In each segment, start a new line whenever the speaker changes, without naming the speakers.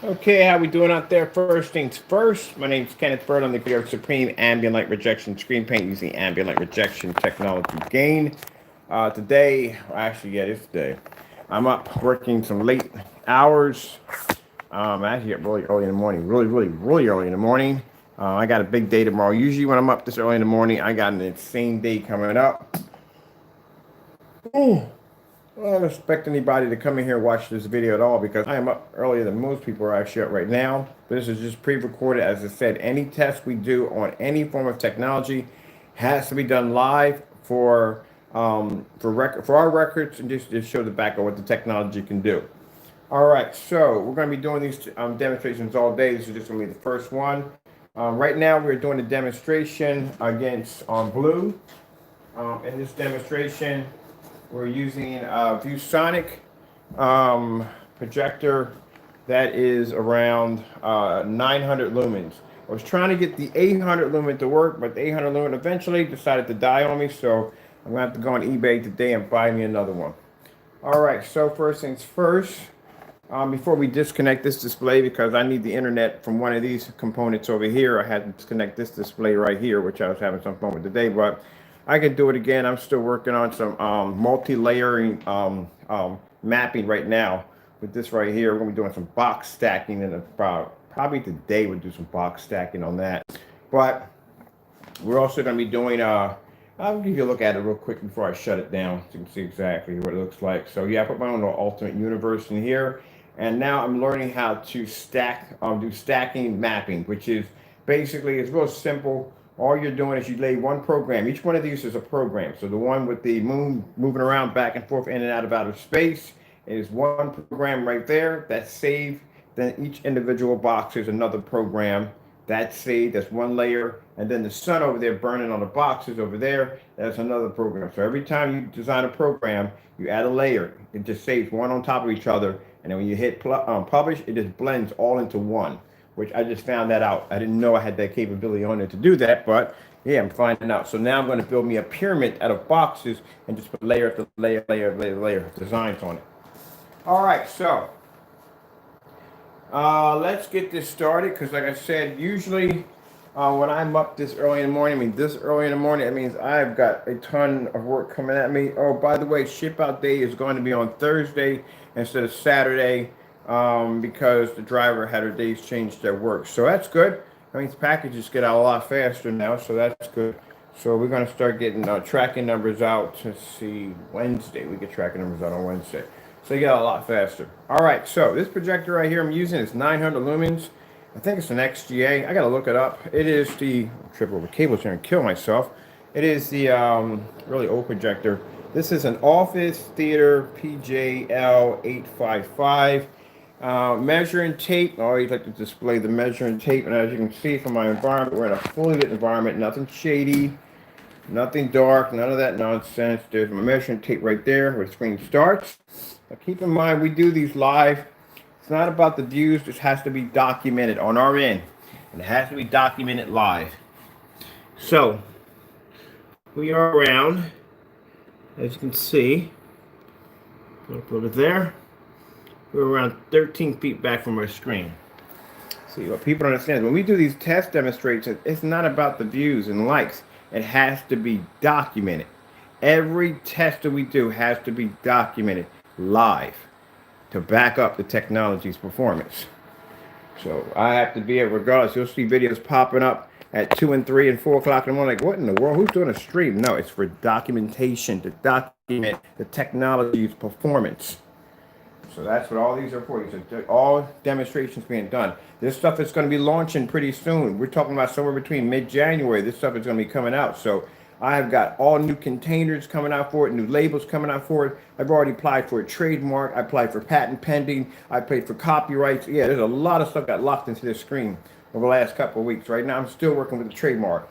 Okay, how we doing out there? First things first, my name's Kenneth Bird. I'm the creator of Supreme Ambient Light Rejection Screen Paint using ambient light rejection technology gain. Today, actually, yeah, this day, I'm up working some late hours. I actually get really early in the morning, really early in the morning. I got a big day tomorrow. Usually, when I'm up this early in the morning, I got an insane day coming up. I don't expect anybody to come in here and watch this video at all because I am up earlier than most people are actually up right now. This is just pre-recorded. As I said, any test we do on any form of technology has to be done live for our records and just show the back of what the technology can do. All right, so we're going to be doing these demonstrations all day. This is just going to be the first one. Right now, we're doing a demonstration against Blue. In this demonstration, we're using a ViewSonic projector that is around 900 lumens. I was trying to get the 800 lumen to work, but the 800 lumen eventually decided to die on me, so I'm going to have to go on eBay today and buy me another one. All right, so first things first, before we disconnect this display, because I need the internet from one of these components over here, I had to disconnect this display right here, which I was having some fun with today, but I can do it again. I'm still working on some multi-layering mapping right now with this right here. We're going to be doing some box stacking, and probably today we'll do some box stacking on that. But we're also going to be doing, I'll give you a look at it real quick before I shut it down so you can see exactly what it looks like. So yeah, I put my own little Ultimate Universe in here. And now I'm learning how to stack, do stacking mapping, which is basically, it's real simple. All you're doing is you lay one program. Each one of these is a program. So the one with the moon moving around back and forth in and out of outer space is one program right there. That's saved. Then each individual box is another program. That's saved. That's one layer. And then the sun over there burning on the boxes over there, that's another program. So every time you design a program, you add a layer. It just saves one on top of each other. And then when you hit publish, it just blends all into one, which I just found that out. I didn't know I had that capability on it to do that, but yeah, I'm finding out. So now I'm going to build me a pyramid out of boxes and just put layer after layer of designs on it. All right, so let's get this started because like I said, usually when I'm up this early in the morning, this early in the morning, it means I've got a ton of work coming at me. Oh, by the way, ship out day is going to be on Thursday instead of Saturday because the driver had her days changed at work. So that's good. That means packages get out a lot faster now, so that's good. So we're going to start getting tracking numbers out. Let's see, Wednesday. We get tracking numbers out on Wednesday. So you get a lot faster. All right, so this projector right here I'm using is 900 lumens. I think it's an XGA. I got to look it up. It is the, trip over cables here and kill myself. It is the really old projector. This is an office theater PJL 855. Measuring tape. I always like to display the measuring tape. And as you can see from my environment, we're in a fully lit environment. Nothing shady, nothing dark, none of that nonsense. There's my measuring tape right there where the screen starts. Now keep in mind, we do these live. It's not about the views. This has to be documented on our end. And it has to be documented live. So, we are around, as you can see, put it there. We're around 13 feet back from our screen. See, what people don't understand is when we do these test demonstrations, it's not about the views and likes. It has to be documented. Every test that we do has to be documented live to back up the technology's performance. So I have to be it regardless. You'll see videos popping up at 2 and 3 and 4 o'clock in the morning. Like, what in the world? Who's doing a stream? No, it's for documentation, to document the technology's performance. So that's what all these are for. These are all demonstrations being done. This stuff is going to be launching pretty soon. We're talking about somewhere between mid-January. This stuff is going to be coming out. So I have got all new containers coming out for it, new labels coming out for it. I've already applied for a trademark. I applied for patent pending. I applied for copyrights. Yeah, there's a lot of stuff got locked into this screen over the last couple of weeks. Right now, I'm still working with the trademark.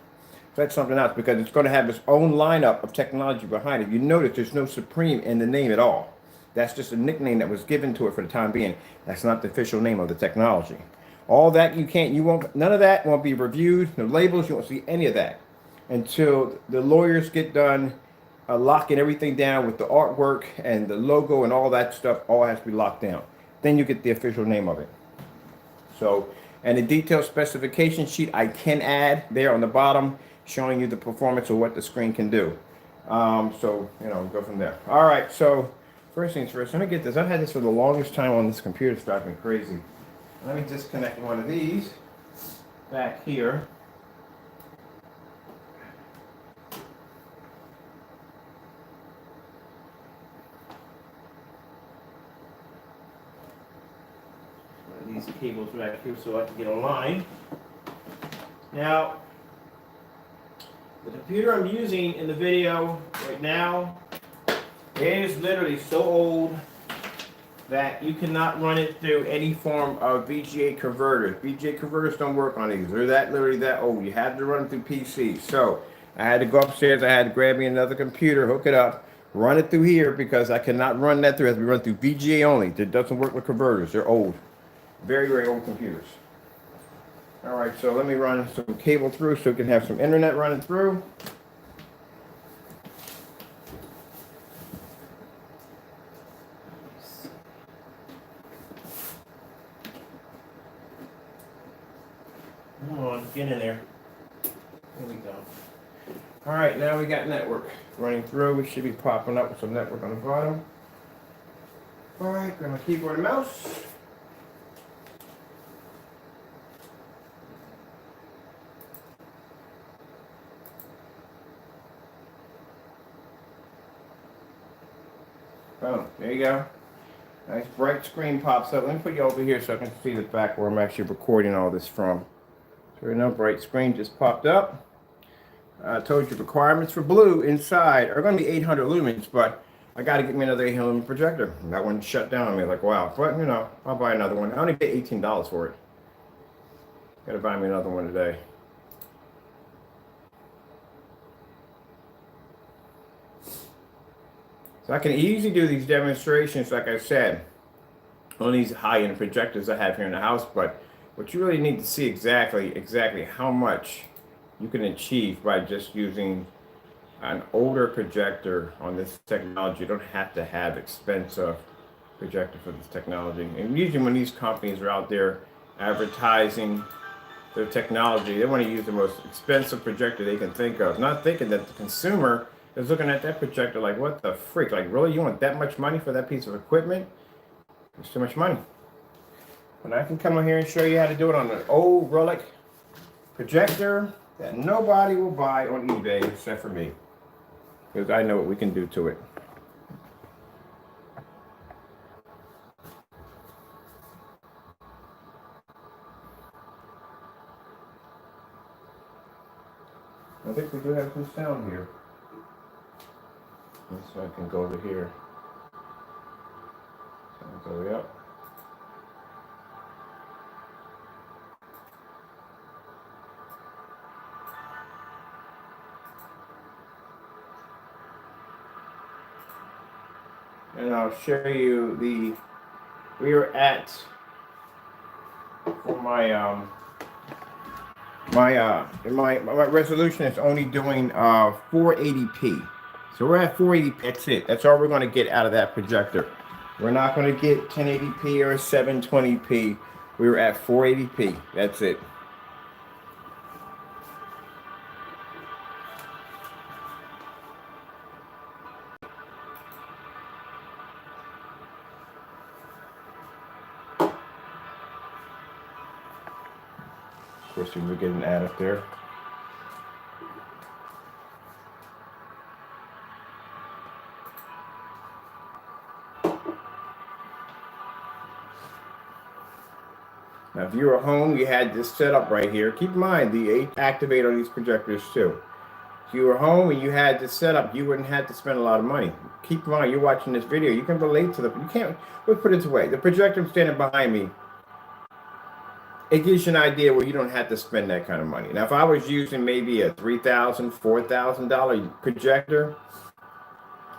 So that's something else because it's going to have its own lineup of technology behind it. You notice there's no Supreme in the name at all. That's just a nickname that was given to it for the time being. That's not the official name of the technology. All that you won't, none of that won't be reviewed. No labels, you won't see any of that until the lawyers get done locking everything down with the artwork and the logo and all that stuff. All has to be locked down. Then you get the official name of it. So, and the detailed specification sheet I can add there on the bottom, showing you the performance of what the screen can do. So, you know, go from there. All right, so first things first, let me get this. I've had this for the longest time on this computer. It's driving me crazy. Let me disconnect one of these back here. These cables back here so I can get online. Now, the computer I'm using in the video right now is literally so old that you cannot run it through any form of VGA converters. VGA converters don't work on these. They're literally that old. You have to run it through PC. So I had to go upstairs. I had to grab me another computer, hook it up, run it through here because I cannot run that through. It has to be run through VGA only. It doesn't work with converters. They're old. Very, very old computers. All right, so let me run some cable through so we can have some internet running through. Come on, get in there. Here we go. All right, now we got network running through. We should be popping up with some network on the bottom. All right, grab my keyboard and mouse. Oh, there you go. Nice bright screen pops up. Let me put you over here so I can see the back where I'm actually recording all this from. So right now, bright screen just popped up. I told you requirements for Blue inside are going to be 800 lumens, but I got to get me another 800 lumen projector. And that one shut down on me. Like, wow. But, you know, I'll buy another one. I only paid $18 for it. Got to buy me another one today. So I can easily do these demonstrations, like I said, on these high-end projectors I have here in the house, but what you really need to see exactly how much you can achieve by just using an older projector on this technology. You don't have to have expensive projector for this technology. And usually when these companies are out there advertising their technology, they want to use the most expensive projector they can think of, not thinking that the consumer is looking at that projector like, what the freak? Like, really, you want that much money for that piece of equipment? It's too much money. But I can come on here and show you how to do it on an old relic projector that nobody will buy on eBay except for me, because I know what we can do to it. I think we do have some sound here. So I can go over here. Sounds all the way up. And I'll show you we are at, for my resolution is only doing 480p. So we're at 480p. That's it. That's all we're going to get out of that projector. We're not going to get 1080p or 720p. We're at 480p. That's it. Of course, we get an ad up there. Now, if you were home, you had this set up right here. Keep in mind, the activate on these projectors too. If you were home and you had this set up, you wouldn't have to spend a lot of money. Keep in mind, you're watching this video, you can relate to you can't, let's put it this way. The projector standing behind me, it gives you an idea where you don't have to spend that kind of money. Now, if I was using maybe a $3,000, $4,000 projector,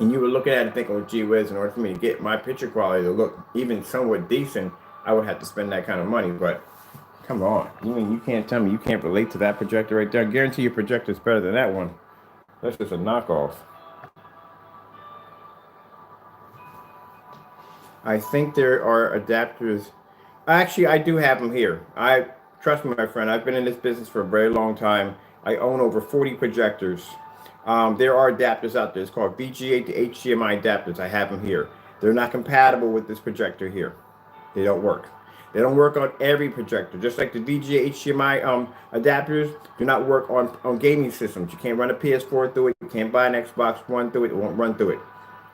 and you were looking at it thinking, well, gee whiz, in order for me to get my picture quality to look even somewhat decent, I would have to spend that kind of money. But come on, you can't tell me you can't relate to that projector right there. I guarantee your projector is better than that one. That's just a knockoff. I think there are adapters Actually, I do have them here. I trust me, my friend. I've been in this business for a very long time. I own over 40 projectors. There are adapters out there. It's called VGA to HDMI adapters. I have them here. They're not compatible with this projector here. They don't work. They don't work on every projector. Just like the VGA HDMI adapters do not work on gaming systems. You can't run a PS4 through it. You can't buy an Xbox One through it. It won't run through it.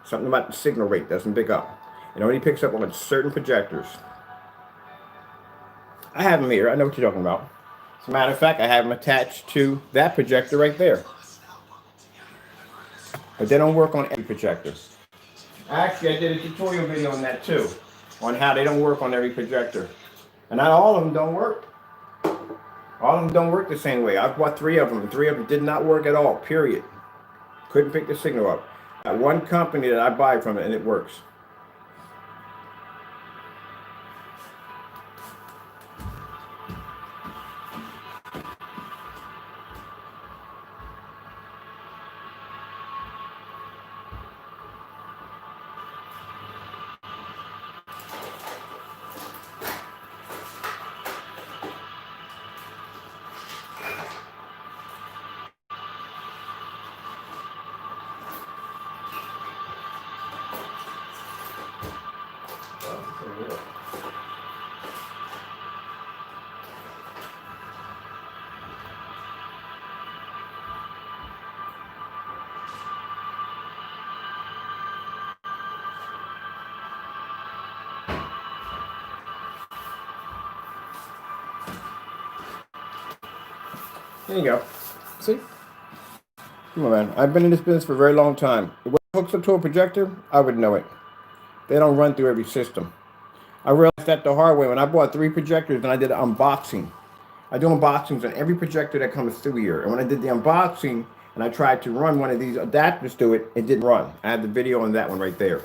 Something about the signal rate doesn't pick up. It only picks up on certain projectors. I have them here. I know what you're talking about. As a matter of fact, I have them attached to that projector right there. But they don't work on every projector. Actually, I did a tutorial video on that too, on how they don't work on every projector. And not all of them don't work. All of them don't work the same way. I've bought 3 of them, and 3 of them did not work at all, period. Couldn't pick the signal up. Got one company that I buy from, and it works. There you go. See? Come on, man. I've been in this business for a very long time. If it hooks up to a projector, I would know it. They don't run through every system. I realized that the hard way when I bought 3 projectors and I did an unboxing. I do unboxings on every projector that comes through here. And when I did the unboxing and I tried to run one of these adapters to it, it didn't run. I have the video on that one right there.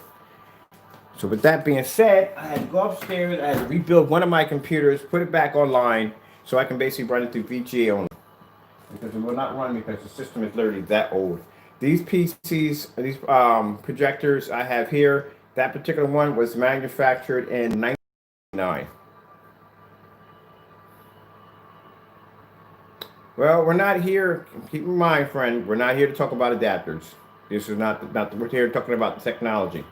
So with that being said, I had to go upstairs, I had to rebuild one of my computers, put it back online, so I can basically run it through VGA only. Because it will not run because the system is literally that old. These PCs, these projectors I have here, that particular one was manufactured in 1999. Well, we're not here, keep in mind, friend, we're not here to talk about adapters. This is not about, we're here talking about the technology.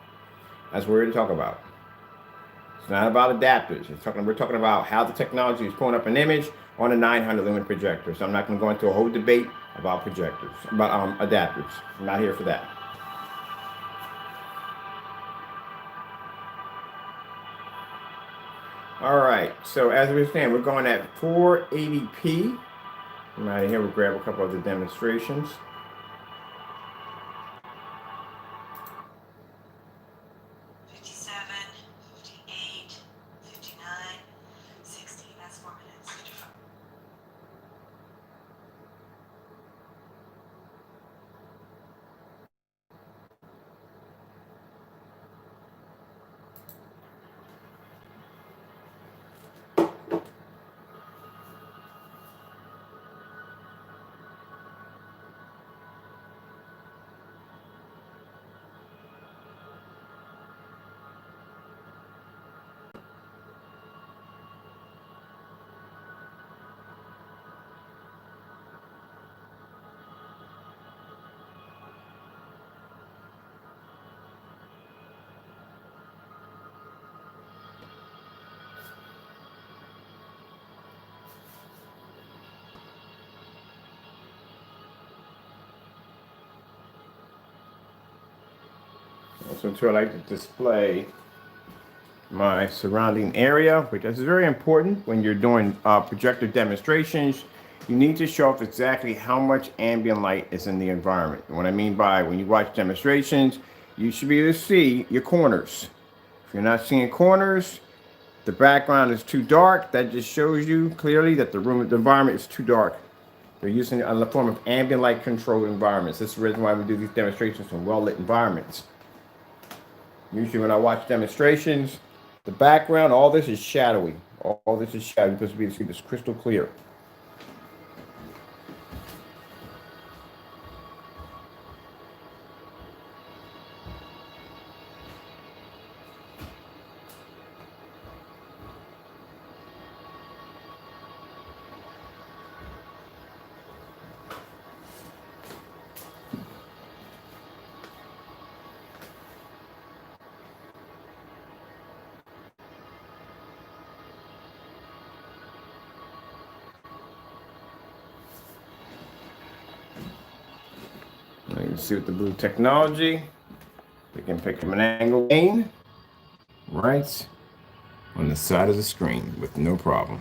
That's what we're here to talk about. It's not about adapters. We're talking about how the technology is pulling up an image on a 900 lumen projector. So I'm not going to go into a whole debate about projectors, about adapters. I'm not here for that. All right. So as we understand, we're going at 480p. I'm out of here. We'll grab a couple of the demonstrations. So I like to display my surrounding area, which is very important when you're doing projector demonstrations. You need to show off exactly how much ambient light is in the environment. And what I mean by when you watch demonstrations, you should be able to see your corners. If you're not seeing corners, the background is too dark. That just shows you clearly that the environment is too dark. They're using a form of ambient light controlled environments. This is the reason why we do these demonstrations in well-lit environments. Usually when I watch demonstrations, the background, all this is shadowy. All this is shadowy. You're supposed to be able to see this crystal clear. you see with the blue technology, we can pick up an angle gain right on the side of the screen with no problem.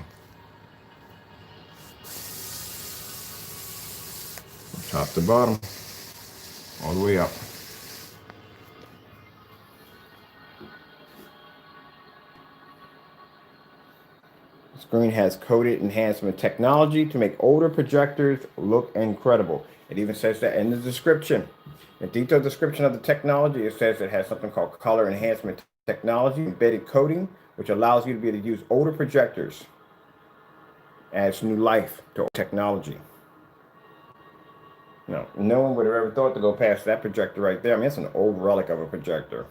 Top to bottom, all the way up. The screen has coded enhancement technology to make older projectors look incredible. It even says that in the description. A detailed description of the technology, it says it has something called color enhancement technology, embedded coding, which allows you to be able to use older projectors, adds new life to technology. No, no one would have ever thought to go past that projector right there. I mean, it's an old relic of a projector.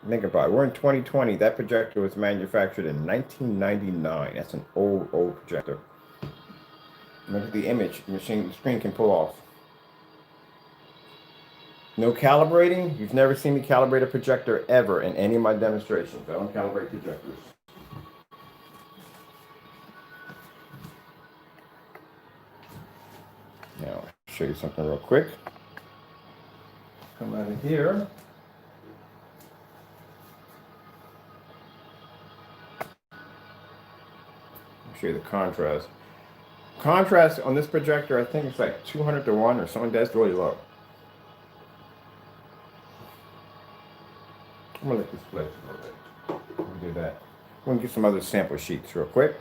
Think about it. We're in 2020. That projector was manufactured in 1999. That's an old projector. Look at the image the screen can pull off. No calibrating. You've never seen me calibrate a projector ever in any of my demonstrations. I don't calibrate projectors. Now, I'll show you something real quick. Come out of here. I'll show you the contrast. Contrast on this projector, I think it's like 200 to 1 or something. That's really low. I'm gonna let this play a little bit. We'll do that. We'll get some other sample sheets real quick.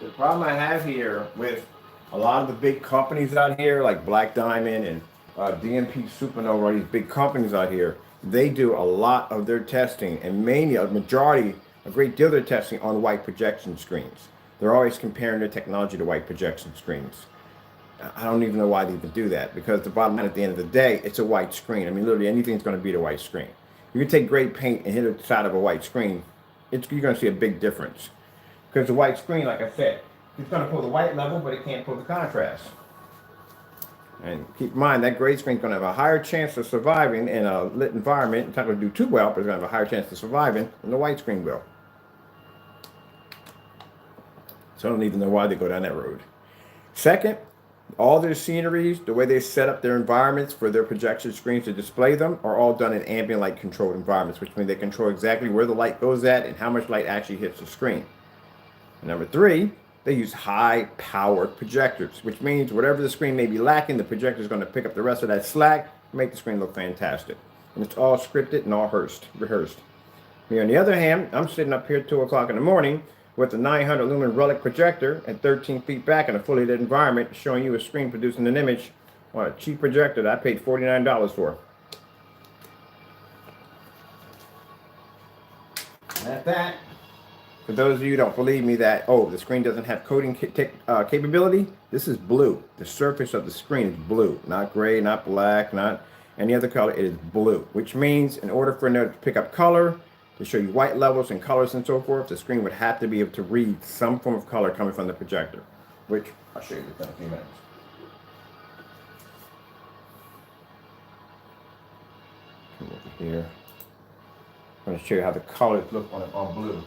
The problem I have here with a lot of the big companies out here, like Black Diamond and DMP Supernova, these big companies out here, they do a lot of their testing, and mainly a great deal of their testing on white projection screens. They're always comparing their technology to white projection screens. I don't even know why they even do that, because the bottom line at the end of the day, it's a white screen. I mean, literally anything's going to beat a white screen. You can take great paint and hit the side of a white screen, you're going to see a big difference. Because the white screen, like I said, it's going to pull the white level, but it can't pull the contrast. And keep in mind, that gray screen is going to have a higher chance of surviving in a lit environment. It's not going to do too well, but it's going to have a higher chance of surviving than the white screen will. So I don't even know why they go down that road. Second, all their sceneries, the way they set up their environments for their projection screens to display them, are all done in ambient light controlled environments, which means they control exactly where the light goes at and how much light actually hits the screen. Number three, they use high-powered projectors, which means whatever the screen may be lacking, the projector is going to pick up the rest of that slack and make the screen look fantastic. And it's all scripted and all rehearsed. Me, on the other hand, I'm sitting up here at 2 o'clock in the morning with a 900 lumen relic projector at 13 feet back in a fully lit environment, showing you a screen producing an image on a cheap projector that I paid $49 for. And at that, for those of you who don't believe me that, oh, the screen doesn't have coding capability, this is blue. The surface of the screen is blue, not gray, not black, not any other color. It is blue, which means in order for it to pick up color, to show you white levels and colors and so forth, the screen would have to be able to read some form of color coming from the projector, which I'll show you in a few minutes. Come over here. I'm going to show you how the colors look on blue.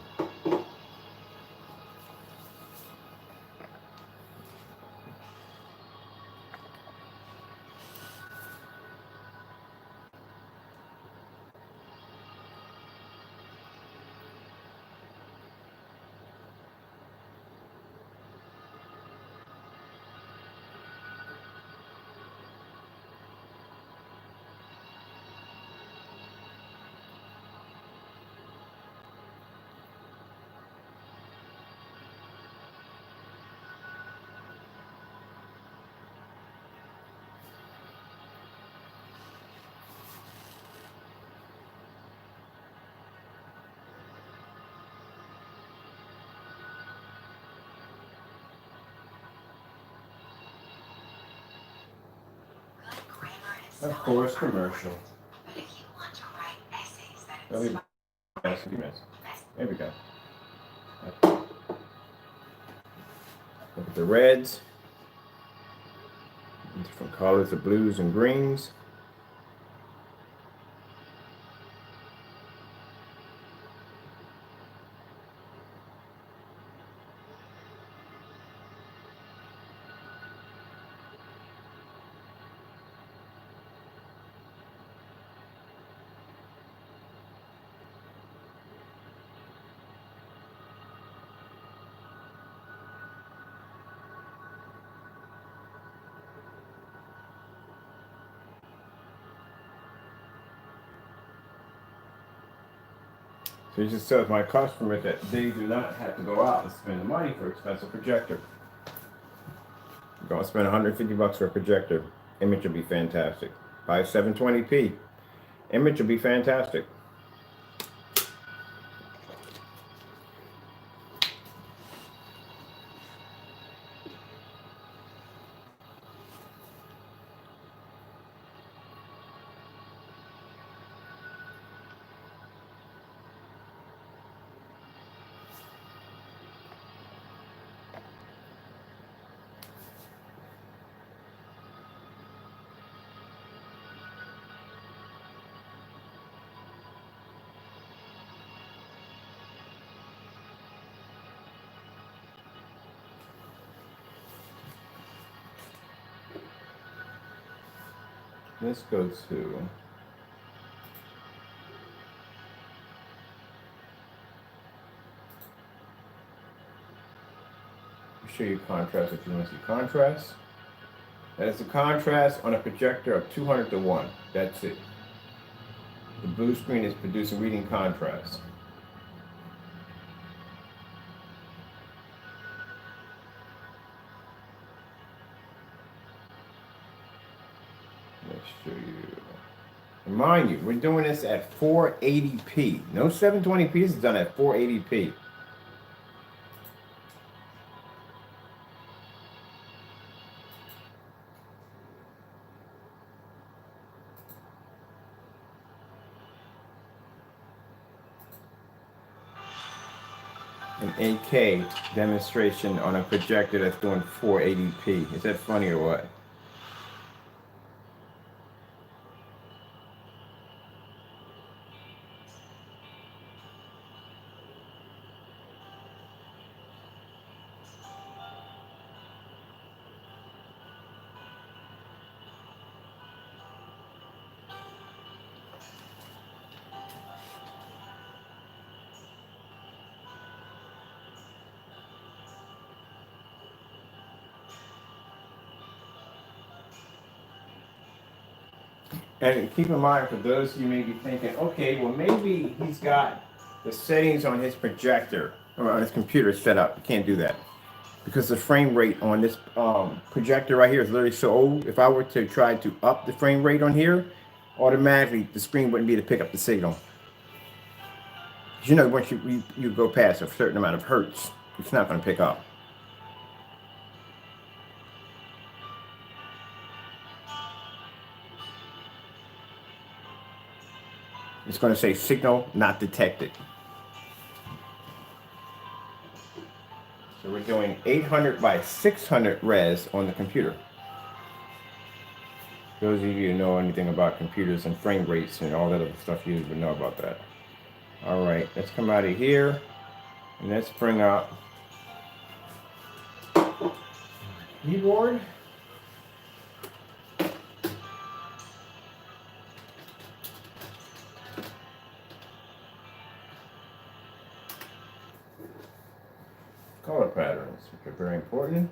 Of course, commercial. There we go. Look at the reds, different colors of blues and greens. So it just tells my customers that they do not have to go out and spend the money for an expensive projector. You're going to spend 150 bucks for a projector. Image will be fantastic. Buy 720p. Image will be fantastic. Let's go to show you contrast if you want to see contrast. That is the contrast on a projector of 200 to 1. That's it. The blue screen is producing reading contrast. Let's show you. And mind you, we're doing this at 480p. No 720p, this is done at 480p. An 8K demonstration on a projector that's doing 480p. Is that funny or what? And keep in mind, for those of you may be thinking, okay, well maybe he's got the settings on his projector or on his computer set up. You can't do that because the frame rate on this projector right here is literally so old. If I were to try to up the frame rate on here, automatically the screen wouldn't be able to pick up the signal. You know, once you go past a certain amount of hertz, it's not going to pick up. It's going to say signal not detected. So we're doing 800 by 600 res on the computer. Those of you who know anything about computers and frame rates and all that other stuff, you would know about that. All right, let's come out of here and let's bring up keyboard. Color patterns, which are very important.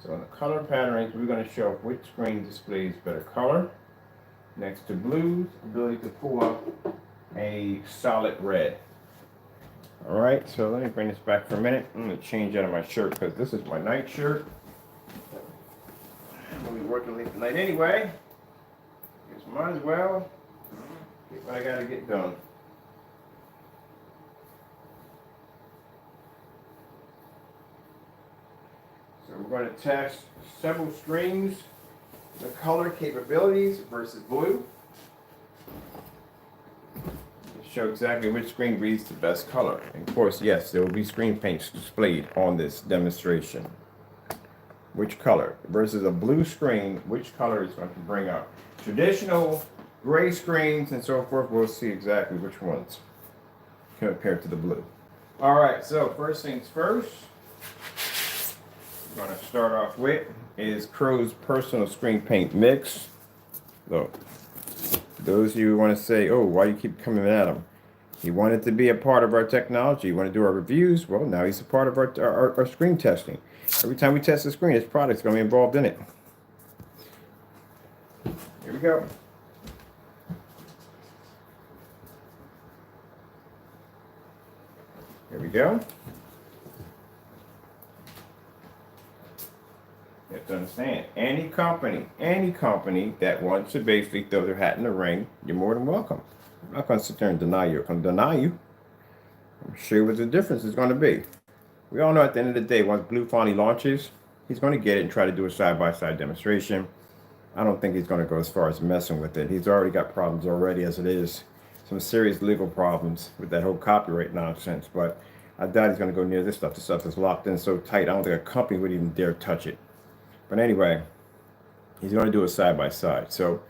So in the color patterns, we're going to show which screen displays better color. Next to blues, ability to pull up a solid red. All right, so let me bring this back for a minute. I'm going to change out of my shirt because this is my night shirt. I'm going to be working late tonight anyway. Just might as well get what I got to get done. So we're going to test several screens The color capabilities versus blue. Show exactly which screen reads the best color. And of course, yes, there will be screen paints displayed on this demonstration. Which color versus a blue screen, which color is going to bring up? Traditional gray screens and so forth, we'll see exactly which ones compared to the blue. All right, so first things first, we're going to start off with is Crow's Personal Screen Paint Mix. Look. Those of you who want to say, oh, why do you keep coming at him? He wanted to be a part of our technology. He wanted to do our reviews. Well, now he's a part of our screen testing. Every time we test the screen, his product's going to be involved in it. Here we go. Here we go. You have to understand, any company that wants to basically throw their hat in the ring, you're more than welcome. I'm not going to sit there and deny you. I'm going to deny you. I'm sure what the difference is going to be. We all know at the end of the day, once Blue finally launches, he's going to get it and try to do a side-by-side demonstration. I don't think he's going to go as far as messing with it. He's already got problems already as it is. Some serious legal problems with that whole copyright nonsense. But I doubt he's going to go near this stuff. This stuff is locked in so tight, I don't think a company would even dare touch it. But anyway, he's going to do a side-by-side. So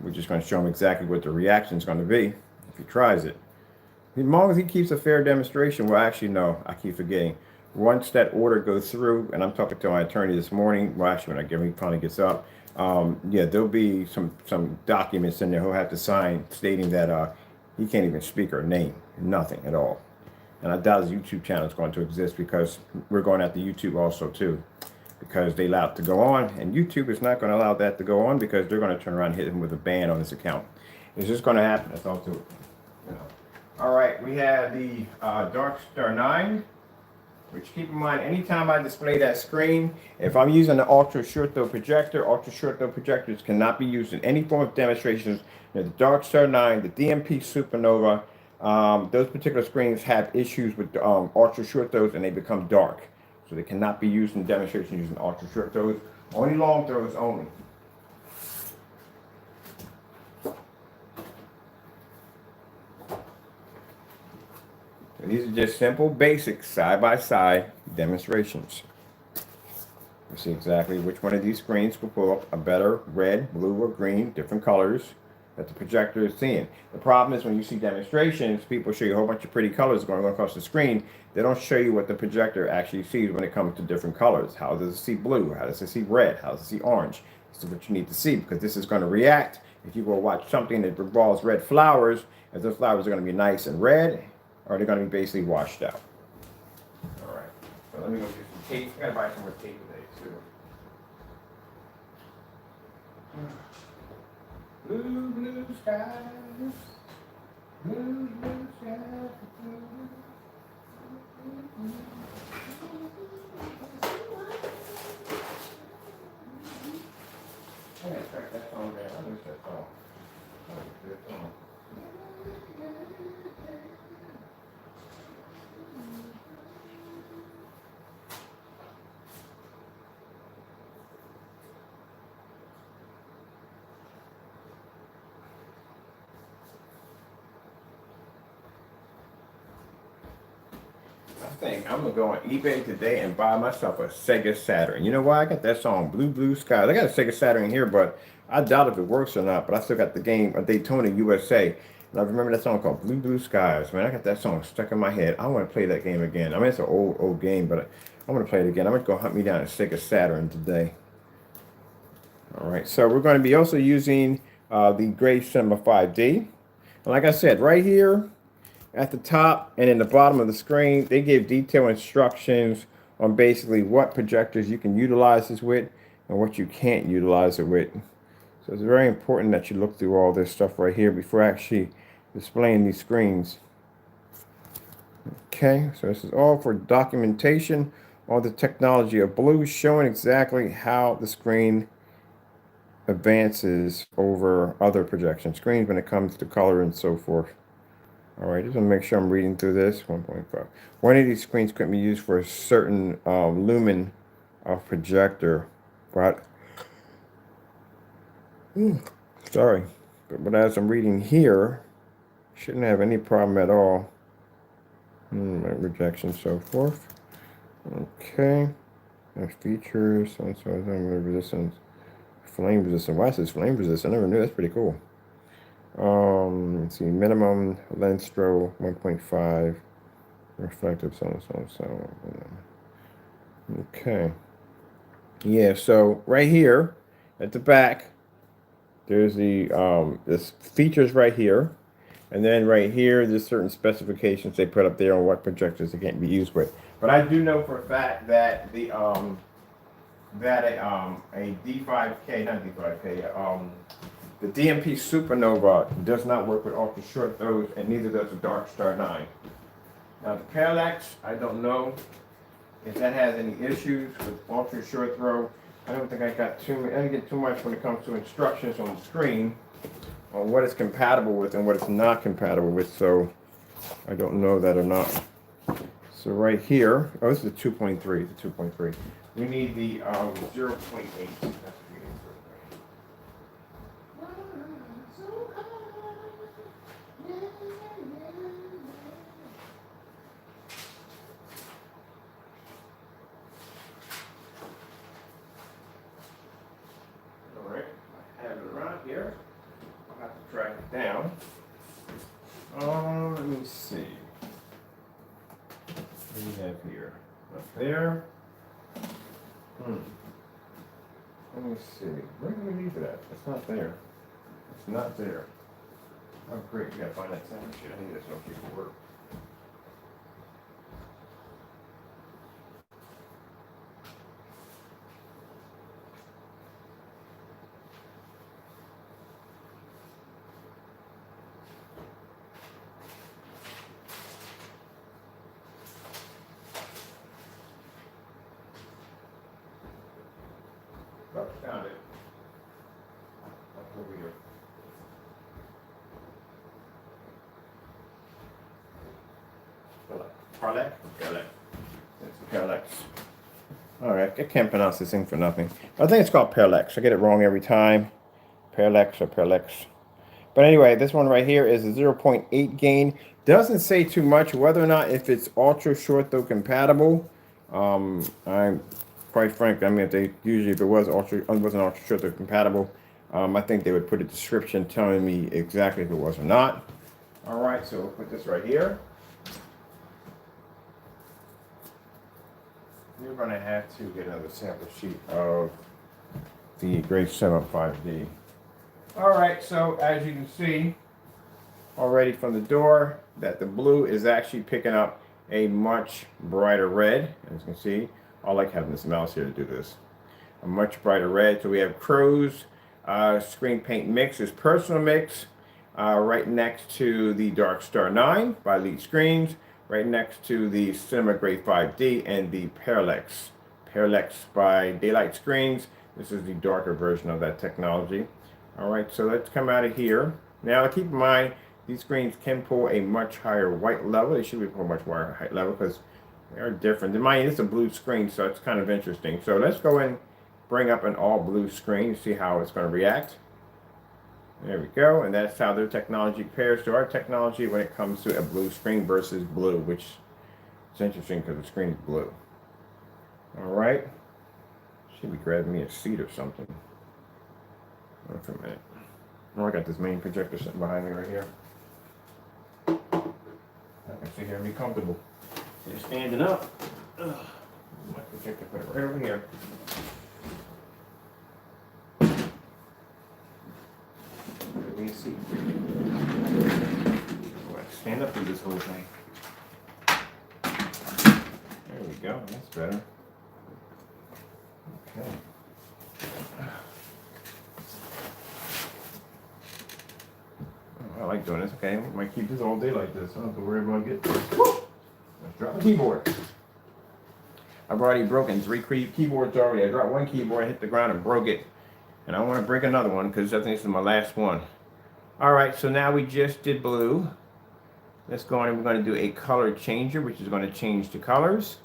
we're just going to show him exactly what the reaction is going to be if he tries it. As long as he keeps a fair demonstration, well, actually, no, I keep forgetting. Once that order goes through, and I'm talking to my attorney this morning, well, actually, when he finally gets up, yeah, there'll be some documents in there he'll have to sign stating that he can't even speak her name, nothing at all. And I doubt his YouTube channel is going to exist because we're going after YouTube also, too. Because they allow it to go on, and YouTube is not going to allow that to go on because they're going to turn around and hit him with a ban on his account. It's just going to happen. That's all to it. You know. All right, we have the Dark Star 9, which keep in mind, anytime I display that screen, if I'm using the ultra short throw projectors cannot be used in any form of demonstrations. You know, the Dark Star 9, the DMP Supernova, those particular screens have issues with ultra short throws and they become dark. So they cannot be used in demonstration using ultra short throws, only long throws only. So these are just simple, basic side-by-side demonstrations. You see exactly which one of these screens will pull up a better red, blue, or green, different colors that the projector is seeing. The problem is when you see demonstrations, people show you a whole bunch of pretty colors going across the screen. They don't show you what the projector actually sees when it comes to different colors. How does it see blue? How does it see red? How does it see orange? This is what you need to see because this is going to react. If you go watch something that involves red flowers, if those flowers are going to be nice and red, or they're going to be basically washed out. All right. So let me go get some tape. I got to buy some more tape today too. Blue, blue skies. Blue, blue skies. I gotta track that song down. I miss that song. That was a good song. I think I'm gonna go on eBay today and buy myself a Sega Saturn. You know why? I got that song Blue Blue Skies. I got a Sega Saturn here, but I doubt if it works or not. But I still got the game Daytona USA, and I remember that song called Blue Blue Skies. Man, I got that song stuck in my head. I want to play that game again. I mean, it's an old game, but I want to play it again. I'm gonna go hunt me down a Sega Saturn today. All right, so we're going to be also using the Gray Cinema 5D. And like I said, right here at the top and in the bottom of the screen, they give detailed instructions on basically what projectors you can utilize this with and what you can't utilize it with. So it's very important that you look through all this stuff right here before actually displaying these screens. Okay, so this is all for documentation on the technology of Blue, showing exactly how the screen advances over other projection screens when it comes to color and so forth. All right, just want to make sure I'm reading through this. 1.5. One of these screens could be used for a certain lumen of projector, but Sorry, but as I'm reading here, shouldn't have any problem at all. Rejection, so forth. Okay. Features, resistance, flame resistant. Why is this flame resistant? I never knew. That's pretty cool. Let's see, minimum lens throw 1.5, reflective, so. Okay. Yeah. So right here, at the back, there's the this features right here, and then right here, there's certain specifications they put up there on what projectors it can be used with. But I do know for a fact that a D5K, not D5K, the DMP Supernova does not work with ultra short throws, and neither does the Dark Star 9. Now the Parallax, I don't know if that has any issues with ultra short throw. I don't think I didn't get too much when it comes to instructions on the screen on what it's compatible with and what it's not compatible with, so I don't know that or not. So right here, oh, this is the 2.3, the 2.3. We need the 0.8. All right, I have it around here. I'll have to track it down. Let me see. What do we have here? Up there. Let me see. Where do we leave it at? It's not there. It's not there. Oh, great. We gotta find that sandwich. I need this one for work. Oh, found it. Up over here. Parallax? Parallax. It's the parallax. All right, I can't pronounce this thing for nothing. I think it's called parallax. I get it wrong every time. Parallax or parallax. But anyway, this one right here is a 0.8 gain. Doesn't say too much whether or not if it's ultra short throw compatible. I'm quite frank. I mean, if it wasn't ultra short throw compatible, I think they would put a description telling me exactly if it was or not. All right, so we'll put this right here. You're going to have to get another sample sheet of the Grade 7.5D. All right, so as you can see already from the door that the blue is actually picking up a much brighter red. As you can see, I like having this mouse here to do this. A much brighter red. So we have Crow's Screen Paint Mix, is personal mix, right next to the Dark Star 9 by Elite Screens, right next to the Cinema Grade 5D and the Parallax by Daylight Screens. This is the darker version of that technology. All right, so let's come out of here. Now keep in mind, these screens can pull a much higher white level. They should be pull a much higher height level because they are different. In mine, it's a blue screen, so it's kind of interesting. So let's go and bring up an all blue screen and see how it's going to react. There we go, and that's how their technology compares to our technology when it comes to a blue screen versus blue, which is interesting because the screen is blue. All right, should be grabbing me a seat or something. Wait for a minute. Oh, I got this main projector sitting behind me right here. I can sit here and be comfortable. You're standing up. Ugh. My projector put it right over here. Let me see. Stand up through this whole thing. There we go. That's better. Okay. I like doing this. Okay, I might keep this all day like this. I don't have to worry about getting. Let's drop the keyboard. I've already broken 3 keyboards already. I dropped one keyboard, hit the ground, and broke it. And I want to break another one because I think this is my last one. All right, so now we just did blue. Let's go on and we're going to do a color changer, which is going to change the colors.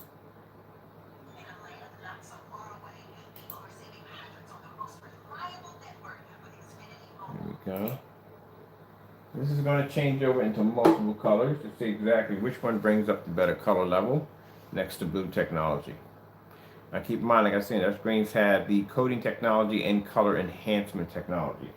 go. This is going to change over into multiple colors to see exactly which one brings up the better color level next to blue technology. Now keep in mind, like I said, our screens have the coating technology and color enhancement technology.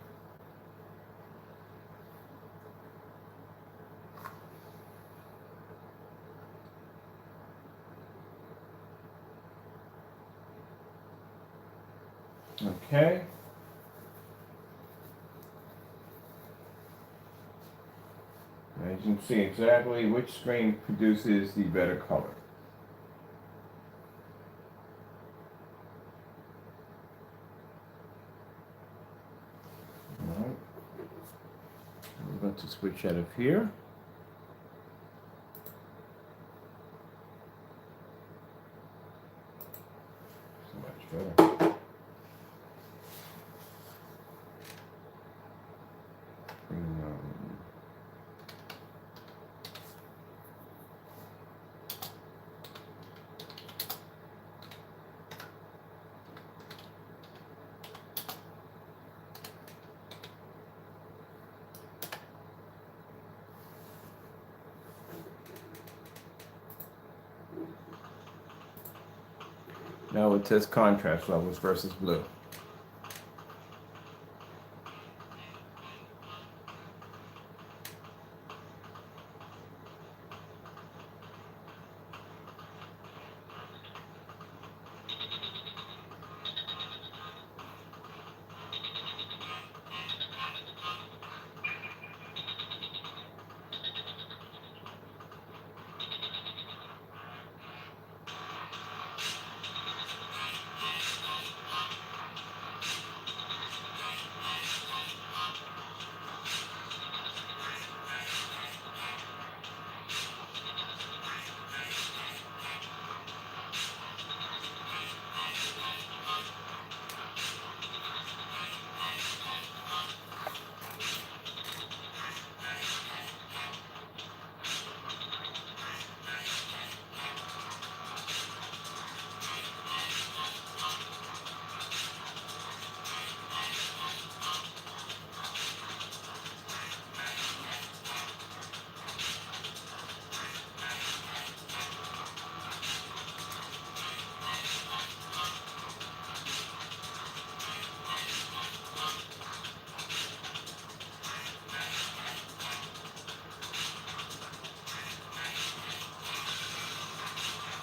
Okay. As you can see exactly which screen produces the better color. Alright. I'm going to switch out of here. So much better. Now it says contrast levels versus blue.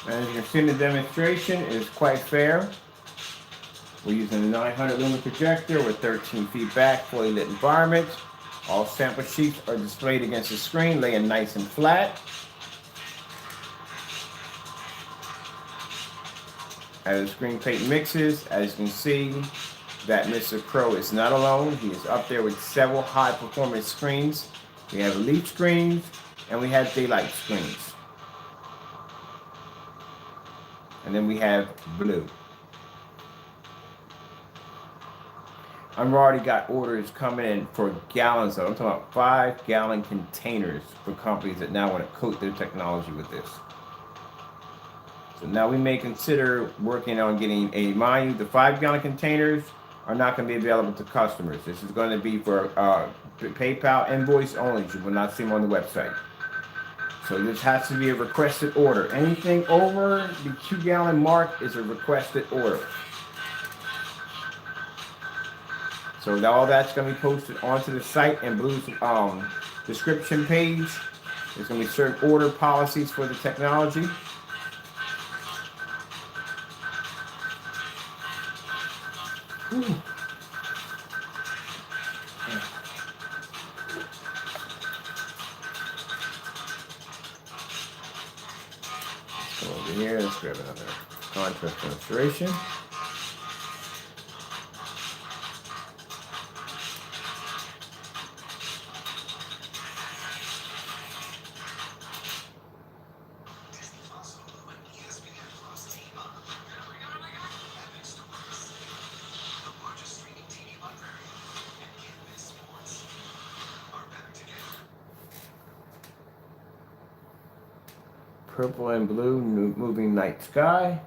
As you can see in the demonstration, it is quite fair. We're using a 900 lumen projector with 13 feet back, fully lit environment. All sample sheets are displayed against the screen, laying nice and flat. As the screen plate mixes, as you can see, that Mr. Pro is not alone. He is up there with several high performance screens. We have elite screens and we have daylight screens. And then we have blue. I've already got orders coming in for gallons of, I'm talking about 5-gallon containers for companies that now want to coat their technology with this. So now we may consider working on getting a, mind you, the 5-gallon containers are not going to be available to customers. This is going to be for PayPal invoice only. You will not see them on the website. So this has to be a requested order. Anything over the 2-gallon mark is a requested order. So all that's going to be posted onto the site and Blue's description page. There's going to be certain order policies for the technology. Ooh. Let's go over here. Let's grab another contrast demonstration. Purple and blue, moving night sky.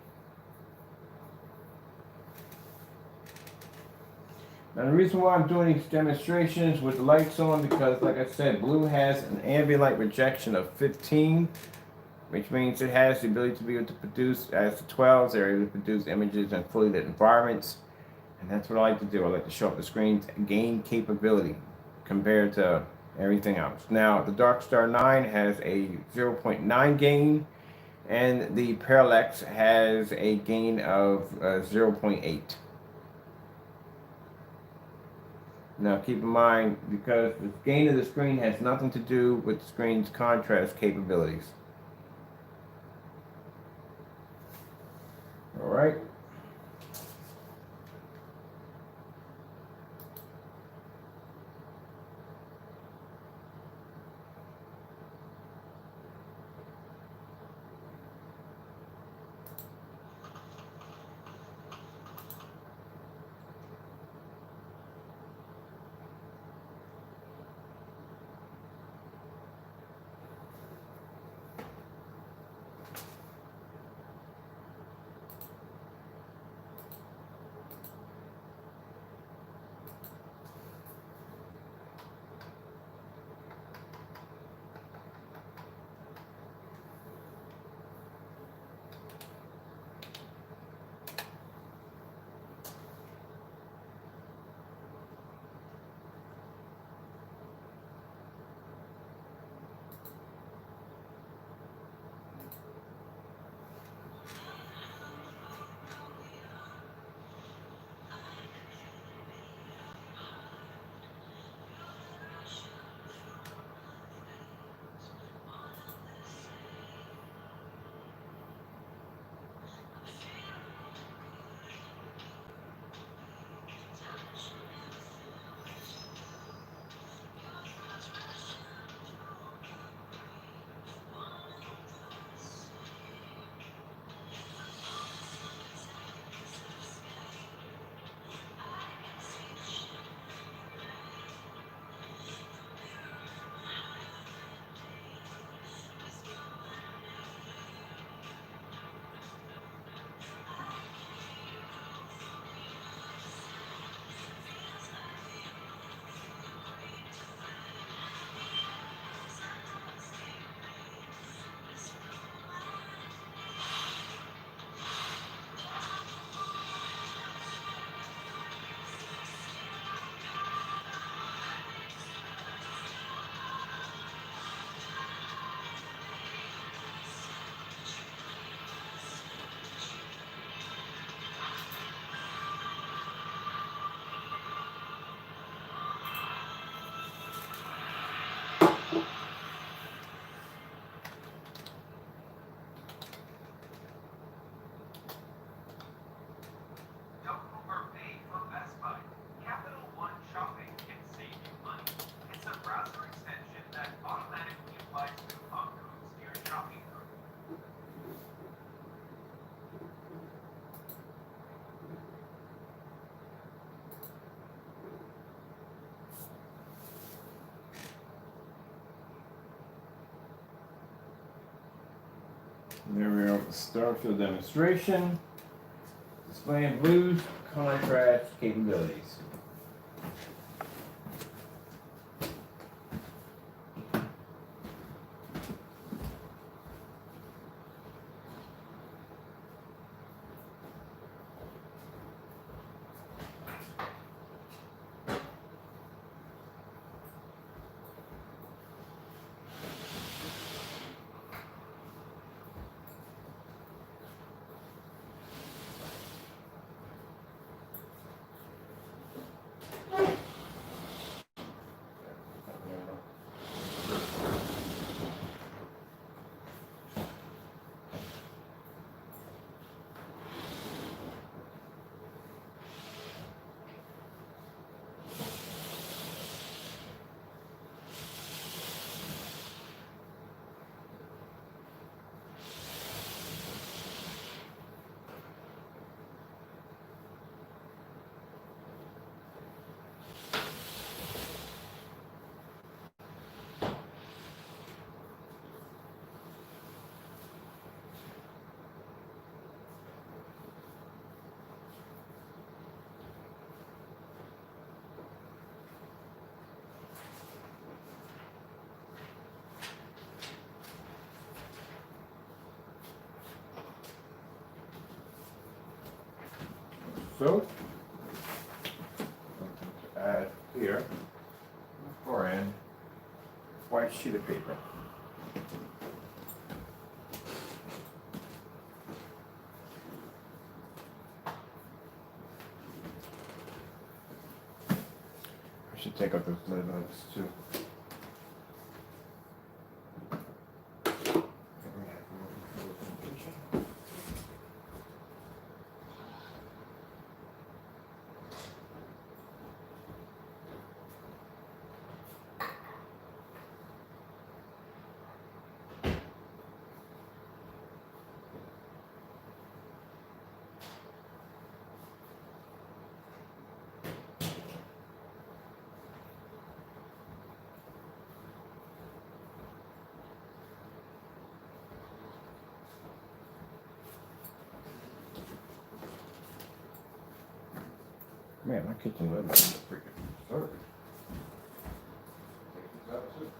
Now the reason why I'm doing these demonstrations with the lights on, because like I said, Blue has an ambient light rejection of 15, which means it has the ability to be able to produce, as the 12s, they're able to produce images in fully lit environments. And that's what I like to do. I like to show up the screen's gain capability compared to everything else. Now, the Dark Star 9 has a 0.9 gain, and the Parallax has a gain of 0.8. Now keep in mind, because the gain of the screen has nothing to do with the screen's contrast capabilities. Alright. There we go. Start the demonstration. Displaying Blue's contrast capabilities. also add here far end white sheet of paper. I should take out those lid lights too. Man, my kitchen lid lights are freaking absurd. Take these out too.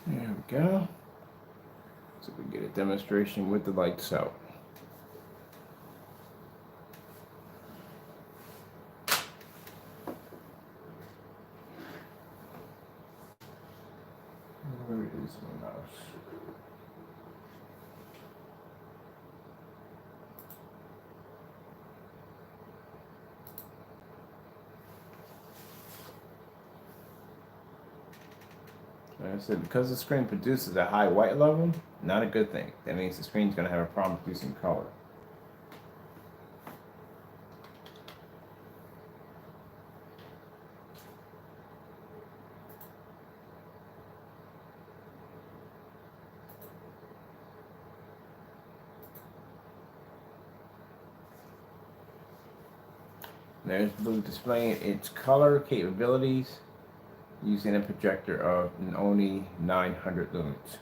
There we go. So we get a demonstration with the lights out. Where is my mouse? Like I said, because the screen produces a high white level, not a good thing. That means the screen's going to have a problem producing color. There's Blue displaying its color capabilities using a projector of only 900 lumens.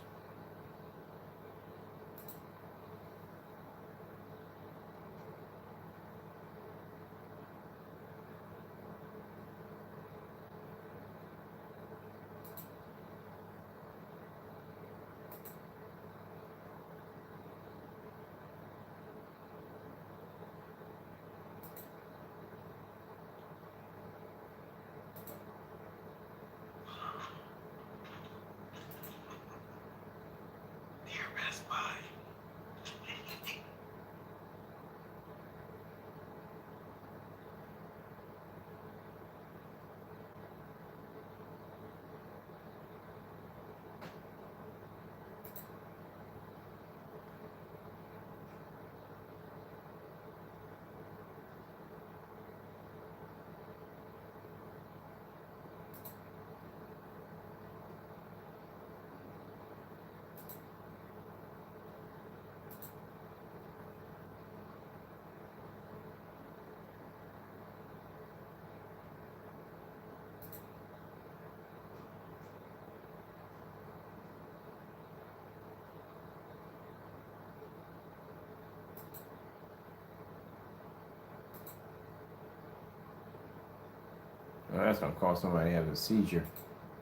Well, that's gonna cause somebody to have a seizure.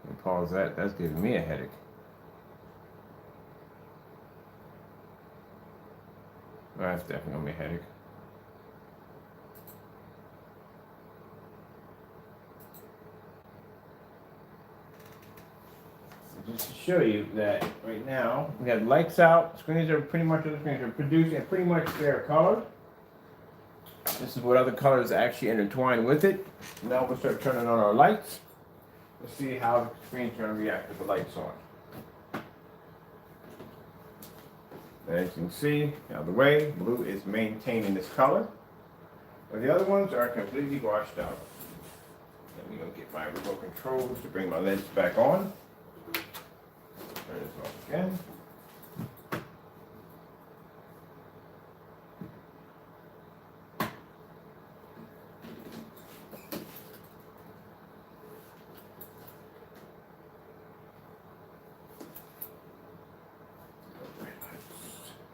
And pause that. That's giving me a headache. Well, that's definitely gonna be a headache. So just to show you that right now we have lights out. Screens are pretty much the screens are producing a pretty much fair color. This is what other colors actually intertwine with it. Now we'll start turning on our lights. Let's see how the screen's going to react with the lights on. As you can see, out of the way, blue is maintaining this color. But the other ones are completely washed out. Let me go get my remote controls to bring my lens back on. Turn this off again.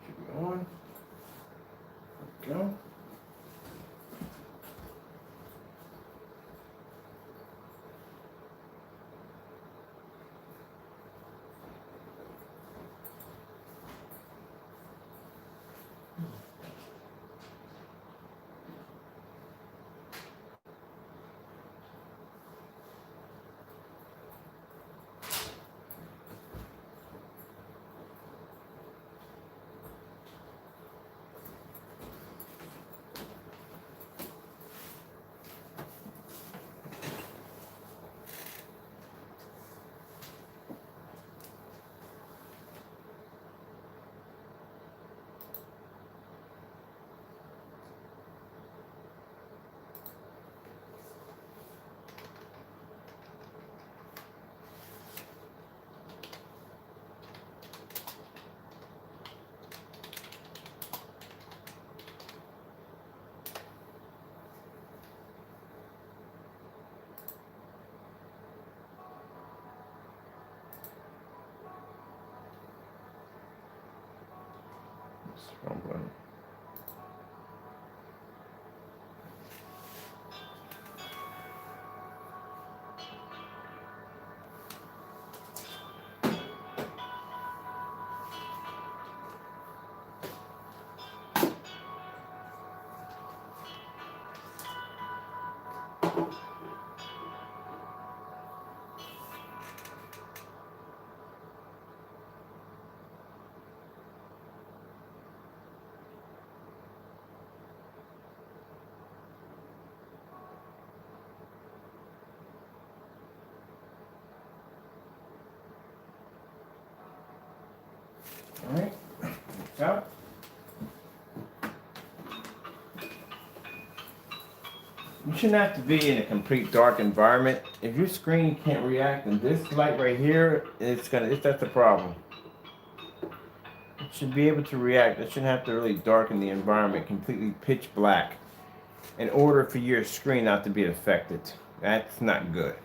Should be on. There we go. Rumbling. All right, it's out. You shouldn't have to be in a complete dark environment. If your screen can't react, and this light right here, that's the problem. It should be able to react. It shouldn't have to really darken the environment completely pitch black in order for your screen not to be affected. That's not good.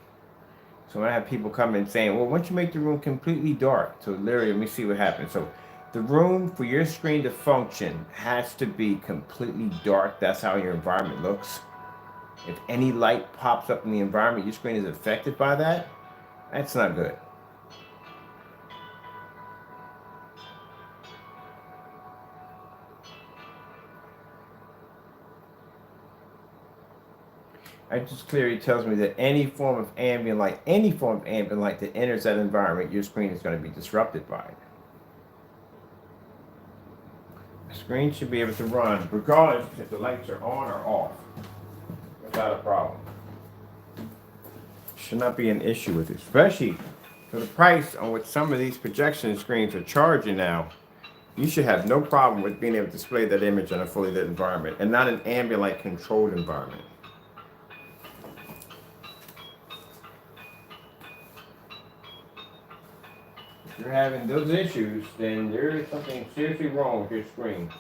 So when I have people come in saying, well, why don't you make the room completely dark? So literally, let me see what happens. So the room for your screen to function has to be completely dark. That's how your environment looks. If any light pops up in the environment, your screen is affected by that. That's not good. It just clearly tells me that any form of ambient light that enters that environment, your screen is going to be disrupted by it. The screen should be able to run regardless if the lights are on or off without a problem. Should not be an issue with it, especially for the price on which some of these projection screens are charging now. You should have no problem with being able to display that image in a fully lit environment and not an ambient light controlled environment. If you're having those issues, then there is something seriously wrong with your screen.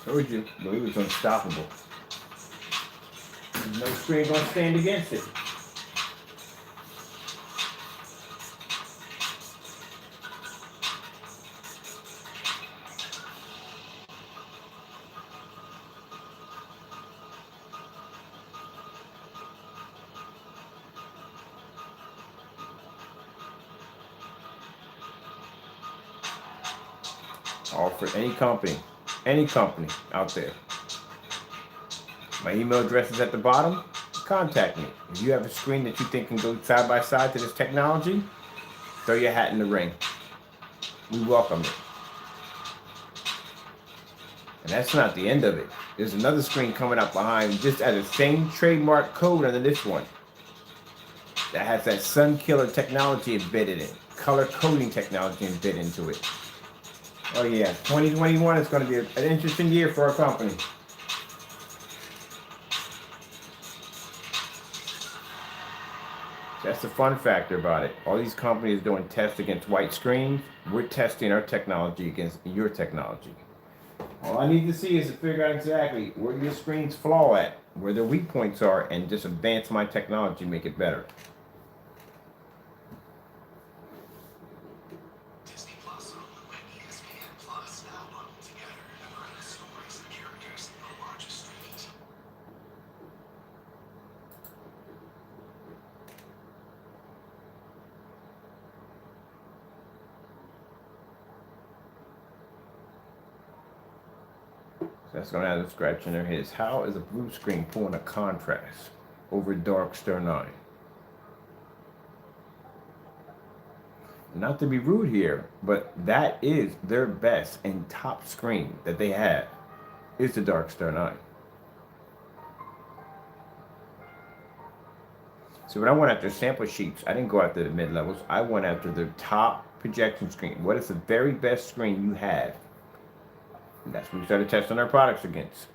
Told you, but it was unstoppable. There's no screen gonna stand against it. All for any company out there. My email address is at the bottom. Contact me. If you have a screen that you think can go side by side to this technology, throw your hat in the ring. We welcome it. And that's not the end of it. There's another screen coming up behind, just as the same trademark code under this one, that has that sun killer technology embedded in, color coding technology embedded into it. Oh yeah, 2021 is going to be an interesting year for our company. That's the fun factor about it. All these companies doing tests against white screens. We're testing our technology against your technology. All I need to see is to figure out exactly where your screens flaw at, where their weak points are, and just advance my technology, make it better. That's going to have them scratching their heads. How is a blue screen pulling a contrast over dark Star 9? Not to be rude here, but that is their best and top screen that they have, is the Dark Star 9. So when I went after sample sheets, I didn't go after the mid-levels. I went after the top projection screen. What is the very best screen you have? And that's what we started testing our products against.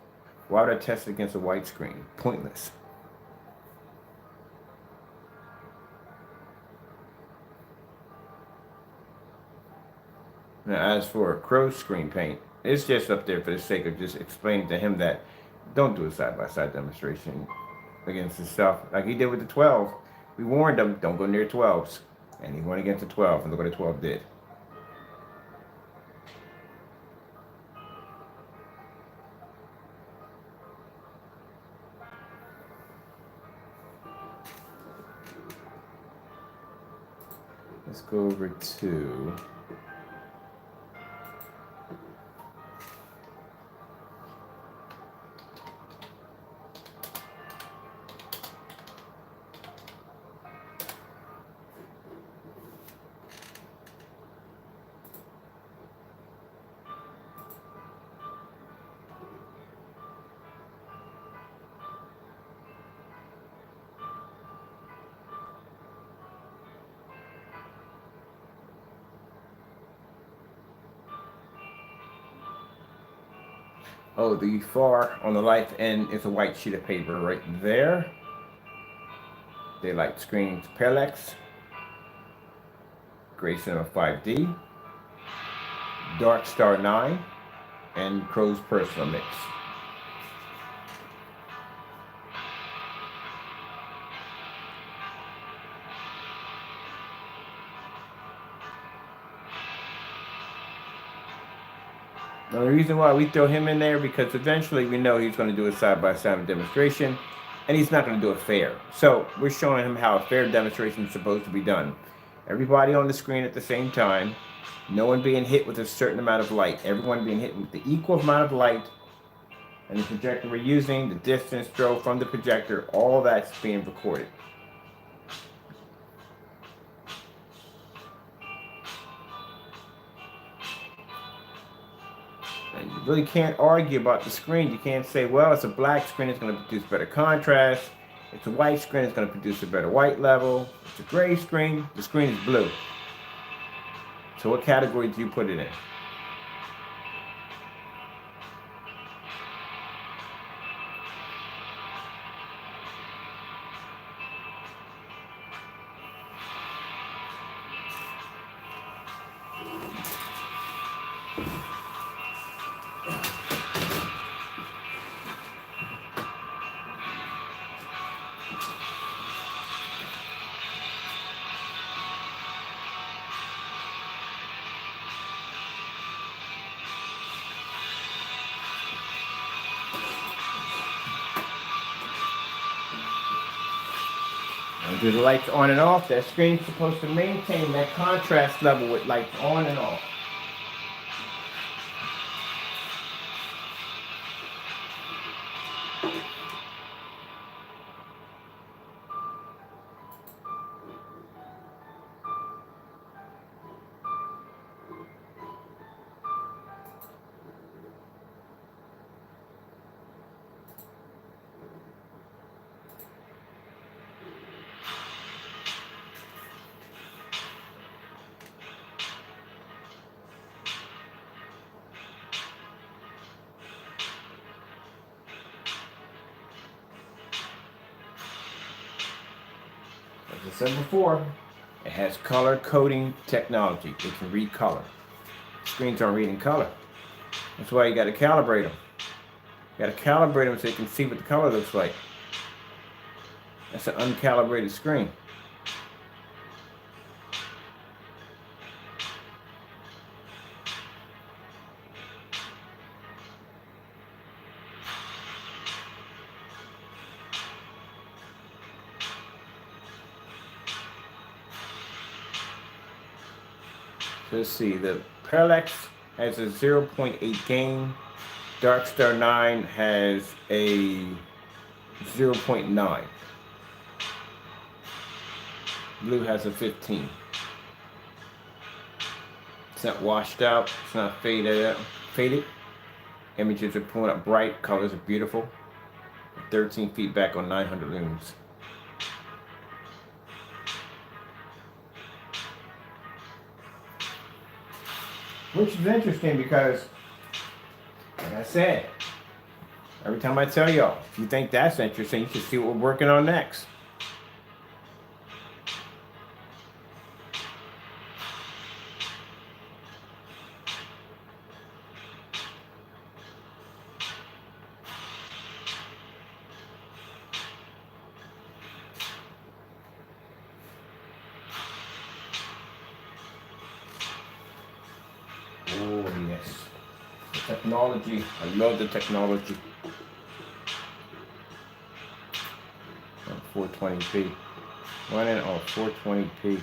Why would I test it against a white screen? Pointless. Now, as for Crow's screen paint, it's just up there for the sake of just explaining to him that don't do a side-by-side demonstration against the stuff like he did with the 12. We warned him, don't go near 12s. And he went against the 12, and look what the 12 did. Let's go over to the far on the left end is a white sheet of paper right there. Daylight Screens Parallax, Gray Cinema 5D, Dark Star 9, and Crow's Personal Mix. Now, the reason why we throw him in there, because eventually we know he's going to do a side-by-side demonstration, and he's not going to do it fair. So we're showing him how a fair demonstration is supposed to be done. Everybody on the screen at the same time, no one being hit with a certain amount of light, everyone being hit with the equal amount of light, and the projector we're using, the distance drove from the projector, all that's being recorded. And you really can't argue about the screen. You can't say, well, it's a black screen, it's going to produce better contrast. It's a white screen, it's going to produce a better white level. It's a gray screen, the screen is blue. So what category do you put it in? Do the lights on and off. That screen's supposed to maintain that contrast level with lights on and off. As I said before, it has color coding technology. It can read color. Screens aren't reading color. That's why you got to calibrate them. You got to calibrate them so you can see what the color looks like. That's an uncalibrated screen. So let's see, the Parallax has a 0.8 gain. Darkstar 9 has a 0.9. Blue has a 15. It's not washed out. It's not faded. Images are pulling up bright. Colors are beautiful. 13 feet back on 900 lumens. Which is interesting because, like I said, every time I tell y'all, if you think that's interesting, you should see what we're working on next. Oh yes, the technology. I love the technology. 420p. Running on 420p.